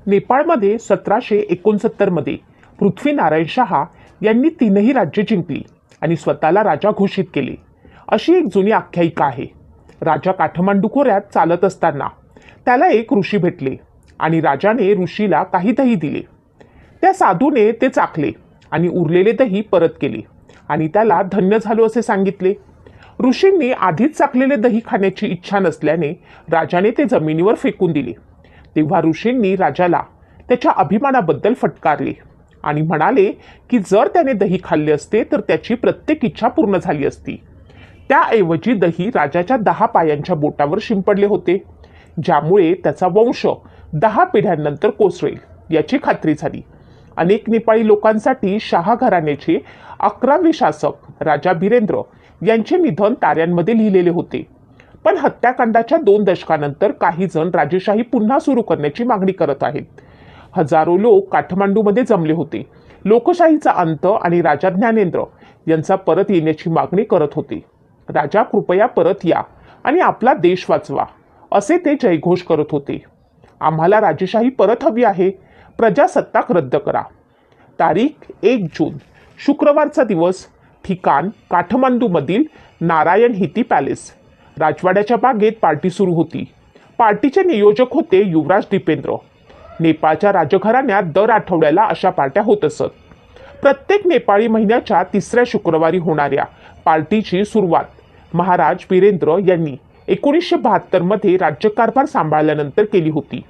नेपाळमध्ये 1769 मध्ये पृथ्वीनारायण शहा यांनी तीनही राज्ये जिंकली आणि स्वतःला राजा घोषित केले अशी एक जुनी आख्यायिका आहे. राजा काठमांडू खोऱ्यात चालत असताना त्याला एक ऋषी भेटले आणि राजाने ऋषीला काही दही दिले. त्या साधूने ते चाखले आणि उरलेले दही परत केले आणि त्याला धन्य झालो असे सांगितले. ऋषींनी आधीच चाखलेले दही खाण्याची इच्छा नसल्याने राजाने ते जमिनीवर फेकून दिले. तेव्हा ऋषींनी राजाला त्याच्या अभिमानाबद्दल फटकारले आणि म्हणाले की जर त्याने दही खाल्ले असते तर त्याची प्रत्येक इच्छा पूर्ण झाली असती. त्याऐवजी दही राजाच्या 10 पायांच्या बोटावर शिंपडले होते, ज्यामुळे त्याचा वंश 10 पिढ्यांनंतर कोसळेल याची खात्री झाली. अनेक नेपाळी लोकांसाठी शाह घराण्याचे 11वे शासक राजा बिरेंद्र यांचे निधन ताऱ्यांमध्ये लिहिलेले होते. पण हत्याकांडाच्या 2 दशकानंतर काही जण राजेशाही पुन्हा सुरू करण्याची मागणी करत आहेत. हजारो लोक काठमांडूमध्ये जमले होते. लोकशाहीचा अंत आणि राजा ज्ञानेंद्र यांचा परत येण्याची मागणी करत होते. राजा कृपया परत या आणि आपला देश वाचवा असे ते जयघोष करत होते. आम्हाला राजेशाही परत हवी आहे, प्रजासत्ताक रद्द करा. तारीख 1 जून शुक्रवारचा दिवस. ठिकाण काठमांडूमधील नारायण हिती पॅलेस. राजवाड्याच्या बागेत पार्टी सुरू होती. पार्टीचे नियोजक होते युवराज दीपेंद्र. नेपाळच्या राजघराण्यात दर आठवड्याला अशा पार्ट्या होत असत. प्रत्येक नेपाळी महिन्याच्या 3ऱ्या शुक्रवारी होणाऱ्या पार्टीची सुरुवात महाराज बिरेंद्र यांनी 1972 मध्ये राज्यकारभार सांभाळल्यानंतर केली होती.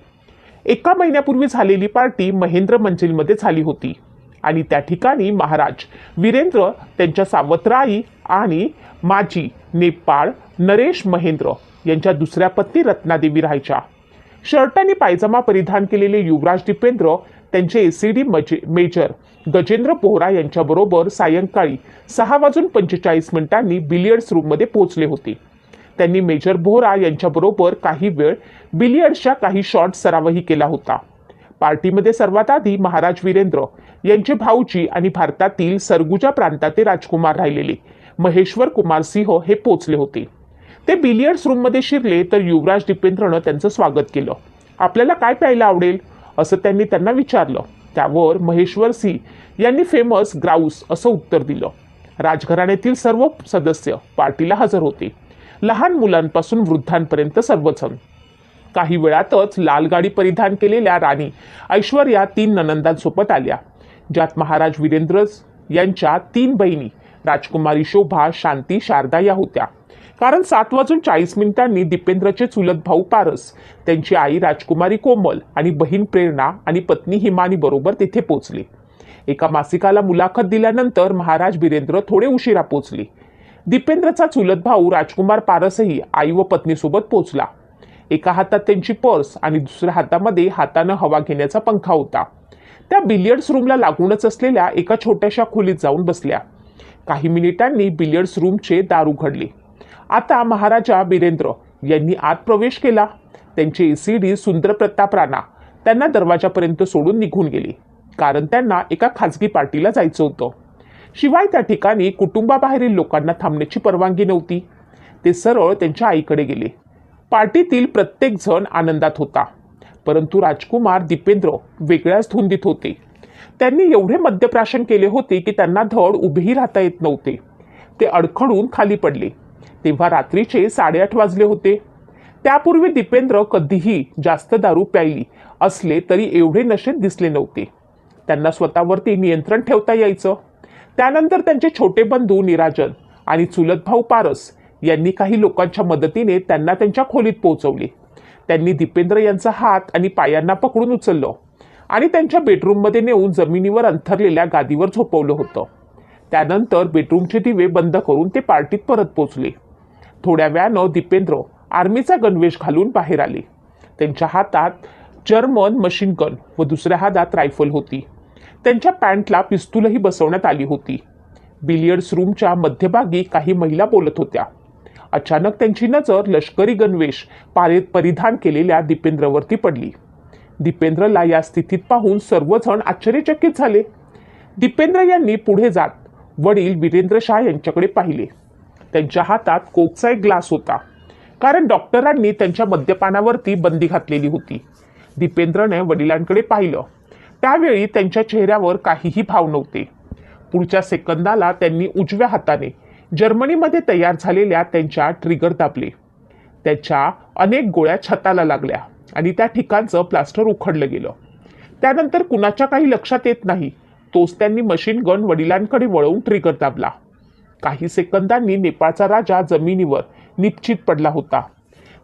1 महिन्यापूर्वी झालेली पार्टी महेंद्र मंजिलमध्ये झाली होती आणि त्या ठिकाणी महाराज वीरेंद्र त्यांच्या सावत्राई आणि माजी नेपाळ नरेश महेंद्र यांच्या दुसऱ्या पत्नी रत्नादेवी राहायच्या. शर्ट आणि पायजमा परिधान केलेले युवराज दीपेंद्र त्यांचे एसीडी मेजर गजेंद्र बोहरा यांच्याबरोबर सायंकाळी 6:45 बिलियर्ड्स रूममध्ये पोहोचले होते. त्यांनी मेजर बोहरा यांच्याबरोबर काही वेळ बिलियर्ड्सच्या काही शॉट सरावही केला होता. पार्टीमध्ये सर्वात आधी महाराज वीरेंद्र यांचे भाऊजी आणि भारतातील सरगुजा प्रांताचे राजकुमार राहिलेले महेश्वर कुमार सिंह हे पोचले होते. ते बिलियर्ड्स रूममध्ये शिरले तर युवराज दीपेंद्रनं त्यांचं स्वागत केलं. आपल्याला काय प्यायला आवडेल असं त्यांनी त्यांना विचारलं. त्यावर महेश्वर सिंह यांनी फेमस ग्राउस असं उत्तर दिलं. राजघराण्यातील सर्व सदस्य पार्टीला हजर होते, लहान मुलांपासून वृद्धांपर्यंत सर्वजण. काही वेळातच लाल गाडी परिधान केलेल्या राणी ऐश्वर्या 3 ननंदांसोबत आल्या, ज्यात महाराज वीरेंद्र यांच्या 3 बहिणी राजकुमारी शोभा, शांती, शारदा या होत्या. कारण 7:40 दीपेंद्रचे चुलत भाऊ पारस, त्यांची आई राजकुमारी कोमल आणि बहीण प्रेरणा आणि पत्नी हिमानी बरोबर तिथे पोचले. एका मासिकाला मुलाखत दिल्यानंतर महाराज बिरेंद्र थोडे उशिरा पोचले. दीपेंद्रचा चुलत भाऊ राजकुमार पारसही आई व पत्नीसोबत पोचला. एका हातात त्यांची पर्स आणि दुसऱ्या हातामध्ये हातानं हवा घेण्याचा पंखा होता. त्या बिलियर्ड्स रूमला लागूनच असलेल्या एका छोट्याशा खोलीत जाऊन बसल्या. काही मिनिटांनी बिलियर्ड्स रूमचे दार उघडले. आता महाराजा बिरेंद्र यांनी आत प्रवेश केला. त्यांचे एसीडी सुंदर प्रताप राणा त्यांना दरवाजापर्यंत सोडून निघून गेले, कारण त्यांना एका खाजगी पार्टीला जायचं होतं. शिवाय त्या ठिकाणी कुटुंबाबाहेरील लोकांना थांबण्याची परवानगी नव्हती. ते सरळ त्यांच्या आईकडे गेले. पार्टीतील प्रत्येक जण आनंदात होता, परंतु राजकुमार दीपेंद्र वेगळ्याच धुंदीत होते. त्यांनी एवढे मद्यप्राशन केले होते की त्यांना धड उभेही राहता येत नव्हते. ते अडखळून खाली पडले. तेव्हा रात्रीचे 8:30 वाजले होते. त्यापूर्वी दीपेंद्र कधीही जास्त दारू प्यायली असले तरी एवढे नशेत दिसले नव्हते. त्यांना स्वतःवरती नियंत्रण ठेवता यायचं. त्यानंतर त्यांचे छोटे बंधू निराजन आणि चुलत भाऊ पारस यांनी काही लोकांच्या मदतीने त्यांना त्यांच्या खोलीत पोहोचवले. त्यांनी दीपेंद्र यांचा हात आणि पायांना पकडून उचललं आणि त्यांच्या बेडरूममध्ये नेऊन जमिनीवर अंथरलेल्या गादीवर झोपवलं होतं. त्यानंतर बेडरूमचे दिवे बंद करून ते पार्टीत परत पोहोचले. थोड्या वेळानं दीपेंद्र आर्मीचा गणवेश घालून बाहेर आले. त्यांच्या हातात जर्मन मशीन गन व दुसऱ्या हातात रायफल होती. त्यांच्या पॅन्टला पिस्तूलही बसवण्यात आली होती. बिलियर्ड्स रूमच्या मध्यभागी काही महिला बोलत होत्या. अचानक त्यांची नजर लष्करी गणवेश परिधान केलेल्या दीपेंद्रवरती पडली. दीपेंद्रला या स्थितीत पाहून सर्वजण आश्चर्यचकित झाले. दीपेंद्र यांनी पुढे जात वडील वीरेंद्र शाह यांच्याकडे पाहिले. त्यांच्या हातात कोकचा एक ग्लास होता, कारण डॉक्टरांनी त्यांच्या मद्यपानावरती बंदी घातलेली होती. दीपेंद्रने वडिलांकडे पाहिलं. त्यावेळी त्यांच्या चेहऱ्यावर काहीही भाव नव्हते. पुढच्या सेकंदाला त्यांनी उजव्या हाताने जर्मनीमध्ये तयार झालेल्या त्यांच्या ट्रिगर दाबले. त्याच्या अनेक गोळ्या छताला लागल्या आणि त्या ठिकाणचं प्लास्टर उखडलं गेलं. त्यानंतर कुणाच्या काही लक्षात येत नाही तोच त्यांनी मशीन गन वडिलांकडे वळवून ट्रिगर दाबला. काही सेकंदांनी नेपाळचा राजा जमिनीवर निश्चित पडला होता.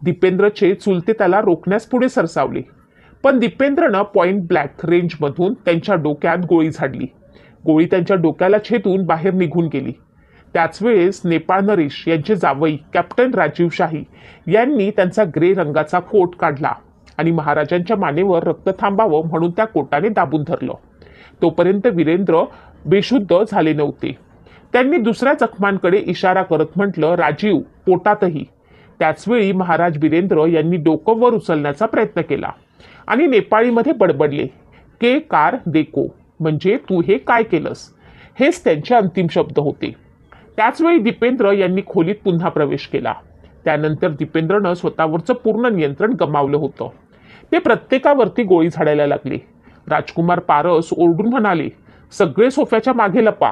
दीपेंद्रचे चुलते त्याला रोखण्यास पुढे सरसावले, पण दीपेंद्रनं पॉइंट ब्लॅक रेंजमधून त्यांच्या डोक्यात गोळी झाडली. गोळी त्यांच्या डोक्याला छेदून बाहेर निघून गेली. त्याच वेळेस नेपाळ नरेश यांचे जावई कॅप्टन राजीव शाही यांनी त्यांचा ग्रे रंगाचा कोट काढला आणि महाराजांच्या मानेवर रक्त थांबावं म्हणून त्या कोटाने दाबून धरलं. तोपर्यंत वीरेंद्र बेशुद्ध झाले नव्हते. त्यांनी दुसऱ्या जखमांकडे इशारा करत म्हटलं, राजीव, पोटातही. त्याचवेळी महाराज वीरेंद्र यांनी डोकं वर उचलण्याचा प्रयत्न केला आणि नेपाळीमध्ये बडबडले, के कार देखो, म्हणजे तू हे काय केलंस. हेच त्यांचे अंतिम शब्द होते. त्याचवेळी दीपेंद्र यांनी खोलीत पुन्हा प्रवेश केला. त्यानंतर दीपेंद्रनं स्वतःवरचं पूर्ण नियंत्रण गमावलं होतं. ते प्रत्येकावरती गोळी झाडायला लागले. राजकुमार पारस ओरडून म्हणाले, सगळे सोफ्याच्या मागे लपा.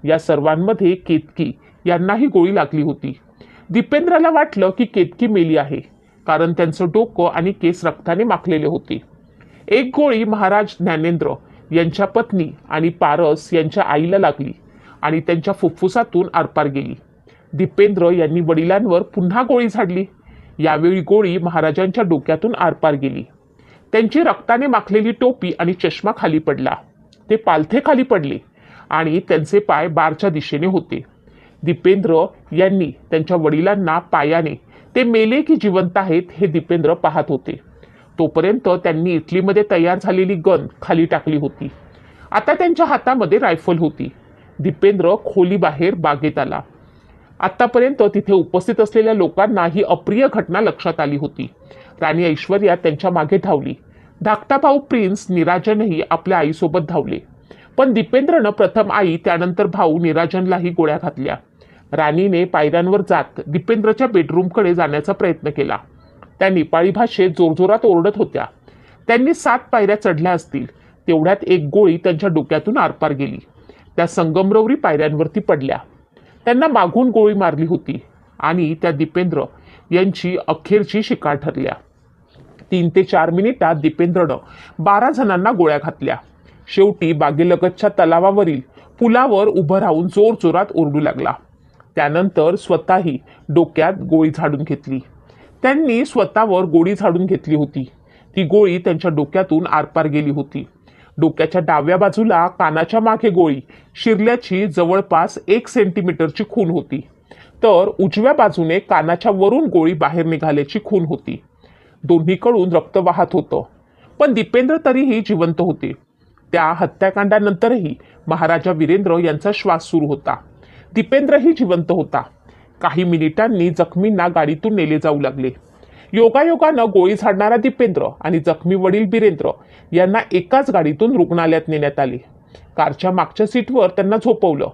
या सर्वांमध्ये केतकी यांनाही गोळी लागली होती. दीपेंद्रला वाटलं की केतकी मेली आहे, कारण त्यांचं डोकं आणि केस रक्ताने माखलेले होते. एक गोळी महाराज ज्ञानेंद्र यांच्या पत्नी आणि पारस यांच्या आईला लागली आणि त्यांच्या फुफ्फुसातून आरपार गेली. दीपेंद्र यांनी वडिलांवर पुन्हा गोळी झाडली. यावेळी गोळी महाराजांच्या डोक्यातून आरपार गेली. त्यांची रक्ताने माखलेली टोपी आणि चष्मा खाली पडला. ते पालथे खाली पडले आणि त्यांचे पाय बारच्या दिशेने होते. दीपेंद्र यांनी त्यांच्या वडिलांना पायाने ते मेले की जिवंत आहेत हे दीपेंद्र पाहत होते. तोपर्यंत त्यांनी इटलीमध्ये तयार झालेली गन खाली टाकली होती. आता त्यांच्या हातामध्ये रायफल होती. दीपेंद्र खोलीबाहेर बागेत आला. आतापर्यंत तिथे उपस्थित असलेल्या लोकांना ही अप्रिय घटना लक्षात आली होती. राणी ऐश्वर्या त्यांच्या मागे धावली. धाकटा भाऊ प्रिन्स निराजनही आपल्या आईसोबत धावले. पण दीपेंद्रनं प्रथम आई, त्यानंतर भाऊ निराजनलाही गोळ्या घातल्या. राणीने पायऱ्यांवर जात दीपेंद्रच्या बेडरूमकडे जाण्याचा प्रयत्न केला. त्या नेपाळी भाषेत जोरजोरात ओरडत होत्या. त्यांनी 7 पायऱ्या चढल्या असतील तेवढ्यात एक गोळी त्यांच्या डोक्यातून आरपार गेली. त्या संगमरवरी पायऱ्यांवरती पडल्या. त्यांना मागून गोळी मारली होती आणि त्या दीपेंद्र यांची अखेरची शिकार ठरल्या. 3 ते 4 मिनिटात दीपेंद्रनं 12 जणांना गोळ्या घातल्या. शेवटी बागेलगतच्या तलावावरील पुलावर उभं राहून जोरजोरात ओरडू लागला. त्यानंतर स्वतःही डोक्यात गोळी झाडून घेतली. त्यांनी स्वतःवर गोळी झाडून घेतली होती. ती गोळी त्यांच्या डोक्यातून आरपार गेली होती. डोक्याच्या डाव्या बाजूला कानाच्या मागे गोळी शिरल्याची जवळपास 1 सेंटीमीटरची खून होती, तर उजव्या बाजूने कानाच्या वरून गोळी बाहेर निघाल्याची खून होती. दोन्हीकडून रक्त वाहत होतं, पण दीपेंद्र तरीही जिवंत होते. त्या हत्याकांडानंतरही महाराजा वीरेंद्र यांचा श्वास सुरू होता. दीपेंद्रही जिवंत होता. काही मिनिटांनी जखमींना गाडीतून नेले जाऊ लागले. योगायोगानं गोळी झाडणारा दीपेंद्र आणि जखमी वडील वीरेंद्र यांना एकाच गाडीतून रुग्णालयात नेण्यात आले. कारच्या मागच्या सीटवर त्यांना झोपवलं.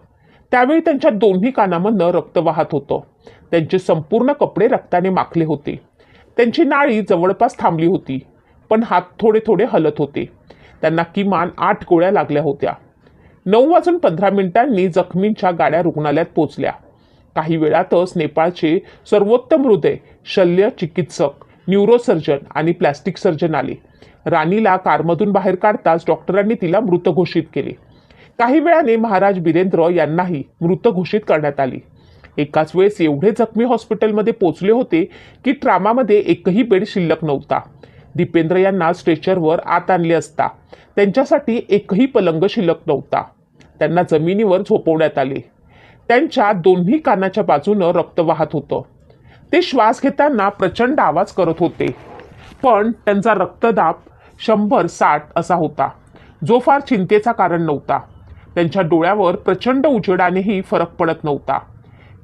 त्यावेळी त्यांच्या दोन्ही कानामधनं रक्त वाहत होतं. त्यांचे संपूर्ण कपडे रक्ताने माखले होते. त्यांची नाळी जवळपास थांबली होती, पण हात थोडे थोडे हलत होते. त्यांना किमान 8 गोळ्या लागल्या होत्या. 9:15 जखमींच्या गाड्या रुग्णालयात पोहोचल्या. काही वेळातच नेपाळचे सर्वोत्तम हृदय शल्य चिकित्सक, न्यूरोसर्जन आणि प्लॅस्टिक सर्जन आले. राणीला कारमधून बाहेर काढताच डॉक्टरांनी तिला मृत घोषित केले. काही वेळाने महाराज वीरेंद्र यांनाही मृत घोषित करण्यात आले. एकाच वेळेस एवढे जखमी हॉस्पिटलमध्ये पोहोचले होते की ट्रामामध्ये एकही बेड शिल्लक नव्हता. दीपेंद्र यांना स्ट्रेचरवर आत आणले असता त्यांच्यासाठी एकही पलंग शिल्लक नव्हता. त्यांना जमिनीवर झोपवण्यात आले. त्यांच्या दोन्ही कानाच्या बाजूनं रक्त वाहत होतं. ते श्वास घेताना प्रचंड आवाज करत होते, पण त्यांचा रक्तदाब 100/60 असा होता, जो फार चिंतेचा कारण नव्हता. त्यांच्या डोळ्यावर प्रचंड उजेडानेही फरक पडत नव्हता.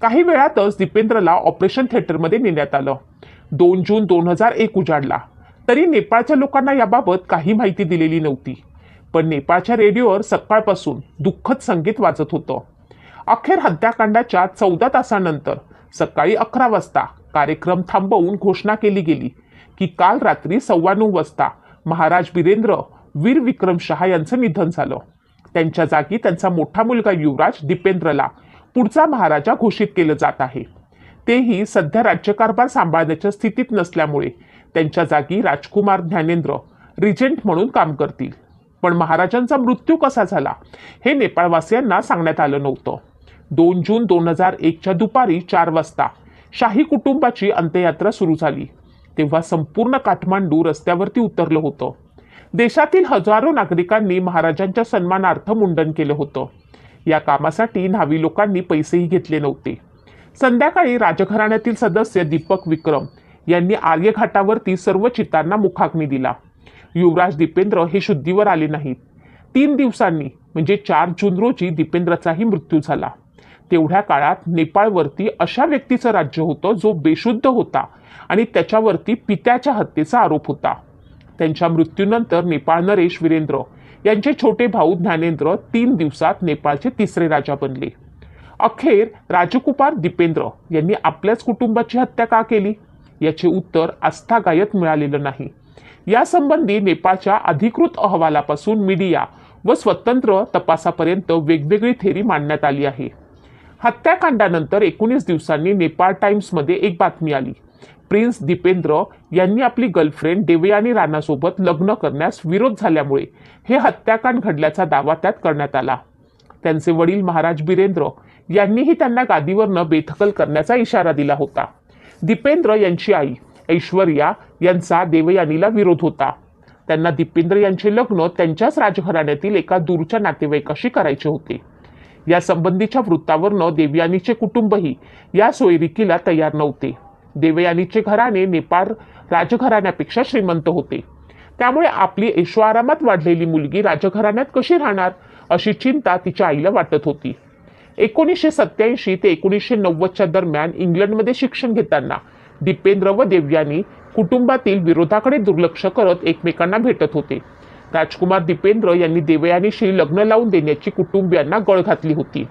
काही वेळातच दीपेंद्रला ऑपरेशन थिएटरमध्ये नेण्यात आलं. 2 जून 2001 उजाडला, तरी नेपाळच्या लोकांना याबाबत काही माहिती दिलेली नव्हती. पण नेपाळच्या रेडिओवर सकाळपासून दुःखद संगीत वाजत होतं. अखेर हत्याकांडाच्या 14 तासानंतर सकाळी 11 वाजता कार्यक्रम थांबवून घोषणा केली गेली की काल रात्री 9:15 वाजता महाराज बिरेंद्र वीर विक्रम शहा यांचं निधन झालं. त्यांच्या जागी त्यांचा मोठा मुलगा युवराज दीपेंद्रला पुढचा महाराजा घोषित केलं जात आहे. तेही सध्या राज्यकारभार सांभाळण्याच्या स्थितीत नसल्यामुळे त्यांच्या जागी राजकुमार ज्ञानेंद्र रिजेंट म्हणून काम करतील. पण महाराजांचा मृत्यू कसा झाला हे नेपाळवासियांना सांगण्यात आलं नव्हतं. 2 जून 2001च्या दुपारी 4 वाजता शाही कुटुंबाची अंत्ययात्रा सुरू झाली. तेव्हा संपूर्ण काठमांडू रस्त्यावरती उतरलं होतं. देशातील हजारो नागरिकांनी महाराजांच्या सन्मानार्थ मुंडन केलं होतं. या कामासाठी न्हावी लोकांनी पैसेही घेतले नव्हते. संध्याकाळी राजघराण्यातील सदस्य दीपक विक्रम यांनी आर्यघाटावरती सर्व चितांना मुखाग्नी दिला. युवराज दीपेंद्र हे शुद्धीवर आले नाहीत. 3 दिवसांनी म्हणजे 4 जून रोजी दीपेंद्रचाही मृत्यू झाला. तेवढ्या काळात नेपाळवरती अशा व्यक्तीचं राज्य होतं जो बेशुद्ध होता आणि त्याच्यावरती पित्याच्या हत्येचा आरोप होता. त्यांच्या मृत्यूनंतर नेपाळ नरेश वीरेंद्र यांचे छोटे भाऊ ज्ञानेंद्र 3 दिवसात नेपाळचे 3रे राजा बनले. अखेर राजकुमार दीपेंद्र यांनी आपल्याच कुटुंबाची हत्या का केली याचे उत्तर आस्थागायत मिळालेलं नाही. यासंबंधी नेपाळच्या अधिकृत अहवालापासून मीडिया व स्वतंत्र तपासापर्यंत वेगवेगळी थेरी मांडण्यात आली आहे. हत्याकांडानंतर 19 दिवसांनी नेपाळ टाइम्समध्ये एक बातमी आली. प्रिन्स दीपेंद्र यांनी आपली गर्लफ्रेंड देवयानी राणासोबत लग्न करण्यास विरोध झाल्यामुळे हे हत्याकांड घडल्याचा दावा त्यात करण्यात आला. त्यांचे वडील महाराज बिरेंद्र यांनीही त्यांना गादीवरनं बेदखल करण्याचा इशारा दिला होता. दीपेंद्र यांची आई ऐश्वर्या यांचा देवयानीला विरोध होता. त्यांना दीपेंद्र यांचे लग्न त्यांच्याच राजघराण्यातील एका दूरच्या नातेवाईकाशी करायचे होते. या संबंधीच्या वृत्तावरनं देवयानीचे कुटुंबही या सोयरिकीला तयार नव्हते. देवयानीचे घराणे नेपाळ राजघराण्यापेक्षा श्रीमंत होते. त्यामुळे आपली ऐशोआरामात वाढलेली मुलगी राजघराण्यात कशी राहणार अशी चिंता तिच्या आईला वाटत होती. 1987 ते 1990च्या दरम्यान इंग्लंडमध्ये शिक्षण घेताना दीपेंद्र व देवयानी कुटुंबातील विरोधाकडे दुर्लक्ष करत एकमेकांना भेटत होते. राजकुमार दीपेंद्र यांनी देवयानीशी लग्न लावून देण्याची कुटुंबियांना गळ घातली होती.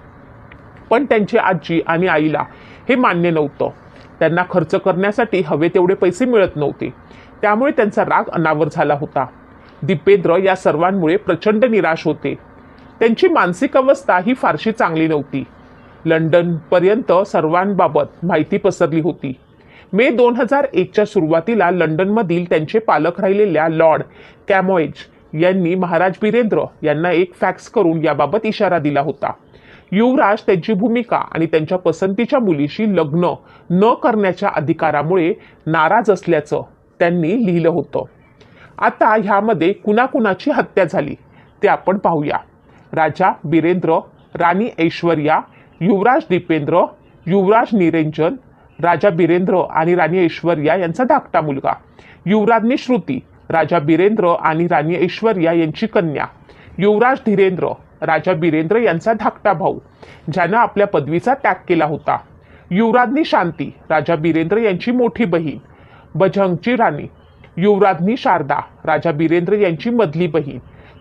पण त्यांची आजी आणि आईला हे मान्य नव्हतं. त्यांना खर्च करण्यासाठी हवे तेवढे पैसे मिळत नव्हते. त्यामुळे त्यांचा राग अनावर झाला होता. दीपेंद्र या सर्वांमुळे प्रचंड निराश होते. त्यांची मानसिक अवस्था ही फारशी चांगली नव्हती. लंडनपर्यंत सर्वांबाबत माहिती पसरली होती. मे 2001च्या सुरुवातीला लंडनमधील त्यांचे पालक राहिलेल्या लॉर्ड कॅमोएज यांनी महाराज बिरेंद्र यांना एक फॅक्स करून याबाबत इशारा दिला होता. युवराज त्यांची भूमिका आणि त्यांच्या पसंतीच्या मुलीशी लग्न न करण्याच्या अधिकारामुळे नाराज असल्याचं त्यांनी लिहिलं होतं. आता ह्यामध्ये कुणाकुणाची हत्या झाली ते आपण पाहूया. राजा बिरेंद्र, राणी ऐश्वर्या, युवराज दीपेंद्र, युवराज निरंजन, राजा बिरेंद्र आणि राणी ऐश्वर्या यांचा धाकटा मुलगा, युवराज्ञी श्रुती, राजा बिरेंद्र आणि राणी ऐश्वर्या यांची कन्या, युवराज धीरेंद्र, राजा बिरेंद्र यांचा धाकटा भाऊ ज्यानं आपल्या पदवीचा त्याग केला होता, युवराज्ञी शांती, राजा बिरेंद्र यांची मोठी बहीण, बजहंगची राणी, युवराज्ञी शारदा, राजा बिरेंद्र यांची मधली बहीण,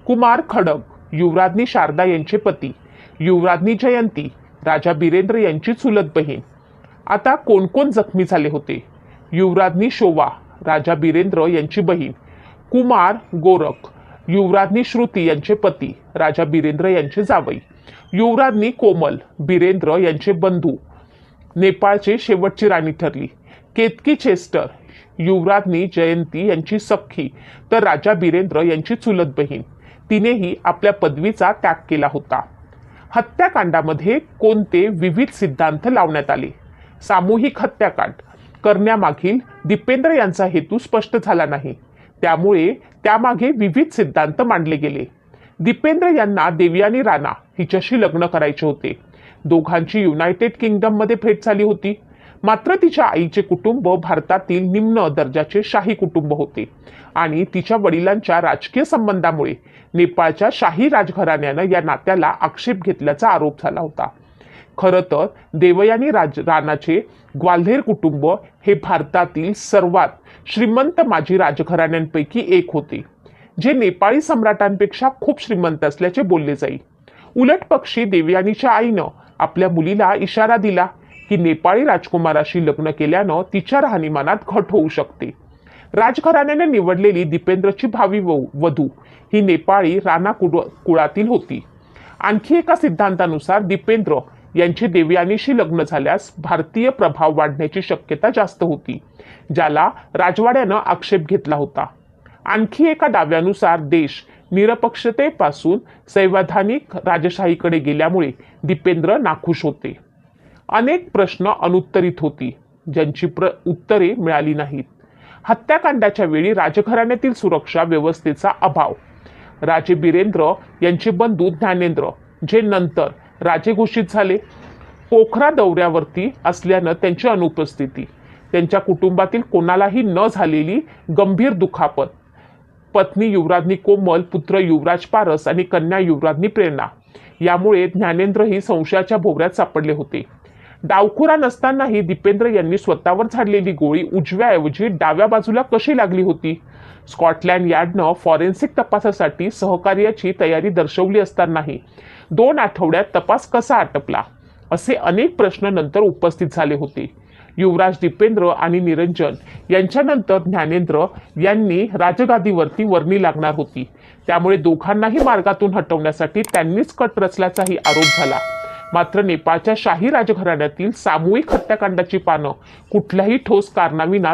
कुमार खडग, युवराज्ञी शारदा यांचे पती, युवराज्ञी जयंती, राजा बिरेंद्र यांची चुलत बहीण. आता कोण कोण जखमी झाले होते? युवराज्ञी शोभा, राजा बिरेंद्र यांची बहीण, कुमार गोरख, युवराज्ञी श्रुती यांचे पती, राजा बिरेंद्र यांचे जावई, युवराज्ञी कोमल, बिरेंद्र यांचे बंधू, नेपाळचे शेवटची राणी ठरली, केतकी चेस्टर, युवराज्ञी जयंती यांची सख्खी तर राजा बिरेंद्र यांची चुलत बहीण. तिनेही आपल्या पदवीचा त्याग केला होता. हत्याकांडामध्ये कोणते विविध सिद्धांत लावण्यात आले? सामूहिक हत्याकांड करण्यामागील दीपेंद्र यांचा हेतू स्पष्ट झाला नाही. त्यामुळे त्यामागे विविध सिद्धांत मांडले गेले. दीपेंद्र यांना देवयानी राणा हिच्याशी लग्न करायचे होते. दोघांची युनायटेड किंगडममध्ये भेट झाली होती. मात्र तिच्या आईचे कुटुंब भारतातील निम्न दर्जाचे शाही कुटुंब होते आणि तिच्या वडिलांच्या राजकीय संबंधामुळे नेपाळच्या शाही राजघराण्यानं या नात्याला आक्षेप घेतल्याचा आरोप झाला होता. खरं तर देवयानी राणाचे ग्वाल्हेर कुटुंब हे भारतातील सर्वात श्रीमंत माजी राजघराण्यांपैकी एक होते, जे नेपाळी सम्राटांपेक्षा खूप श्रीमंत असल्याचे बोलले जाईल. उलट पक्षी देवयानीच्या आईनं आपल्या मुलीला इशारा दिला की नेपाळी राजकुमाराशी लग्न केल्यानं तिच्या राहणीमानात घट होऊ शकते. राजघराण्याने निवडलेली दीपेंद्रची भावी वधू ही नेपाळी राणा कुळातील होती. आणखी एका सिद्धांतानुसार दीपेंद्र यांचे देवयानीशी लग्न झाल्यास भारतीय प्रभाव वाढण्याची शक्यता जास्त होती, ज्याला राजवाड्यानं आक्षेप घेतला होता. आणखी एका दाव्यानुसार देश निरपक्षतेपासून संवैधानिक राजशाहीकडे गेल्यामुळे दीपेंद्र नाखुश होते. अनेक प्रश्न अनुत्तरित होती, ज्यांची उत्तरे मिळाली नाहीत. हत्याकांडाच्या वेळी राजघराण्यातील सुरक्षा व्यवस्थेचा अभाव, राजे बिरेंद्र यांचे बंधू ज्ञानेंद्र जे नंतर राजे घोषित झाले, पोखरा दौऱ्यावरती असल्यानं त्यांची अनुपस्थिती, त्यांच्या कुटुंबातील कोणालाही न झालेली गंभीर दुखापत, पत्नी युवराज्ञी कोमल, पुत्र युवराज पारस आणि कन्या युवराज्ञी प्रेरणा, यामुळे ज्ञानेंद्रही संशयाच्या भोवऱ्यात सापडले होते. डावखुरा नसतानाही दीपेंद्र यांनी स्वतःवर झाडलेली गोळी उजव्याऐवजी डाव्या बाजूला कशी लागली होती? स्कॉटलँड यार्डनं फॉरेन्सिक तपासासाठी सहकार्याची तयारी दर्शवली असतानाही 2 आठवड्यात तपास कसा आटपला? असे अनेक प्रश्न नंतर उपस्थित झाले होते. युवराज दीपेंद्र आणि निरंजन यांच्यानंतर ज्ञानेंद्र यांनी राजगादीवरती वर्णी लागणार होती, त्यामुळे दोघांनाही मार्गातून हटवण्यासाठी त्यांनीच कट रचल्याचाही आरोप झाला. मात्र नेपाळच्या शाही राजघराण्यातील सामूहिक हत्याकांडाची पानं कुठल्याही ठोस कारणाविना